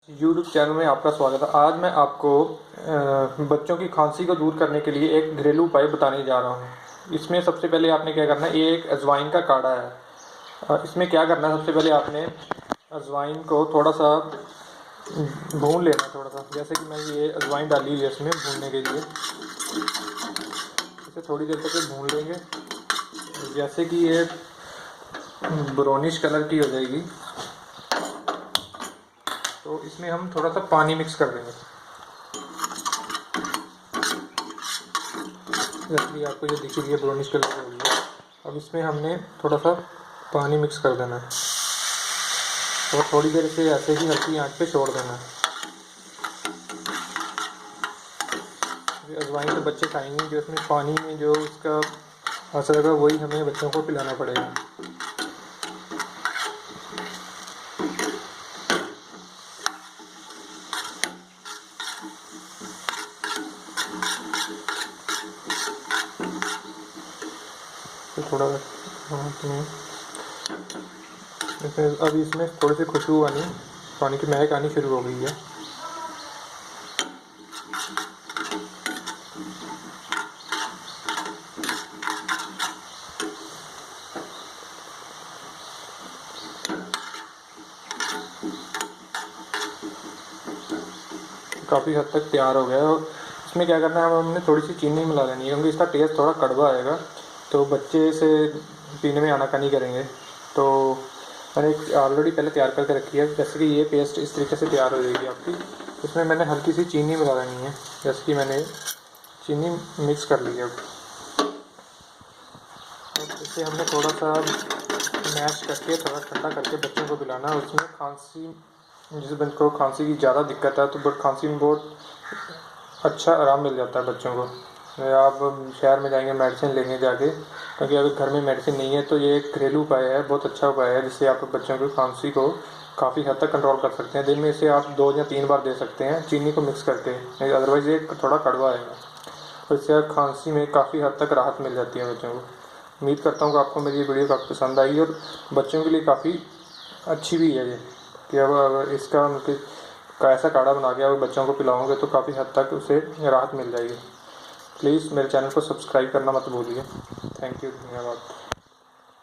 YouTube channel में आपका स्वागत है। आज मैं आपको बच्चों की खांसी को दूर करने के लिए एक घरेलू उपाय बताने जा रहा हूँ। इसमें सबसे पहले आपने क्या करना है, ये एक अजवाइन का काढ़ा है। इसमें क्या करना है, सबसे पहले आपने अजवाइन को थोड़ा सा भून लेना है। थोड़ा सा जैसे कि मैं ये अजवाइन डाली हुई है इसमें भूनने के लिए, इसे थोड़ी देर तक भून लेंगे। जैसे कि ये ब्राउनिश कलर की हो जाएगी तो इसमें हम थोड़ा सा पानी मिक्स कर देंगे। जैसे कि आपको ये दिख रही है ब्राउनिश कलर की हो गई है। अब इसमें हमने थोड़ा सा पानी मिक्स कर देना है और थोड़ी देर से ऐसे ही हल्की आंच पे छोड़ देना है। अजवाइन तो बच्चे खाएंगे, जो इसमें पानी में जो इसका असर होगा वही हमें बच्चों को पिलाना पड़ेगा। तो थोड़ा अब इसमें थोड़ी सी खुशबू आनी, पानी की महक आनी शुरू हो गई है। काफ़ी हद तक तैयार हो गया है। और इसमें क्या करना है, हमने थोड़ी सी चीनी मिला लेनी है क्योंकि इसका टेस्ट थोड़ा कड़वा आएगा तो बच्चे इसे पीने में आनाकानी करेंगे। तो मैंने ऑलरेडी पहले तैयार करके रखी है। जैसे कि ये पेस्ट इस तरीके से तैयार हो जाएगी आपकी। इसमें मैंने हल्की सी चीनी मिला लेनी है। जैसे कि मैंने चीनी मिक्स कर ली है। अब इसे हमने थोड़ा सा मैश करके थोड़ा ठंडा करके बच्चों को पिलाना है। उसमें खांसी, जिस बच्चे को खांसी की ज़्यादा दिक्कत है तो खांसी में बहुत अच्छा आराम मिल जाता है बच्चों को। आप शहर में जाएंगे मेडिसिन लेंगे जाके, क्योंकि अगर घर में मेडिसिन नहीं है तो ये एक घरेलू उपाय है, बहुत अच्छा उपाय है जिससे आप बच्चों की खांसी को काफ़ी हद तक कंट्रोल कर सकते हैं। दिन में इसे आप 2 या 3 बार दे सकते हैं चीनी को मिक्स करके, अदरवाइज़ ये थोड़ा कड़वा आएगा। तो इससे खांसी में काफ़ी हद तक राहत मिल जाती है बच्चों को। उम्मीद करता हूँ कि आपको मेरी ये वीडियो काफ़ी पसंद आई और बच्चों के लिए काफ़ी अच्छी भी है ये, कि अब अगर इसका ऐसा काढ़ा बना के अगर बच्चों को पिलाओगे तो काफ़ी हद तक उसे राहत मिल जाएगी। प्लीज़ मेरे चैनल को सब्सक्राइब करना मत भूलिए। थैंक यू, धन्यवाद।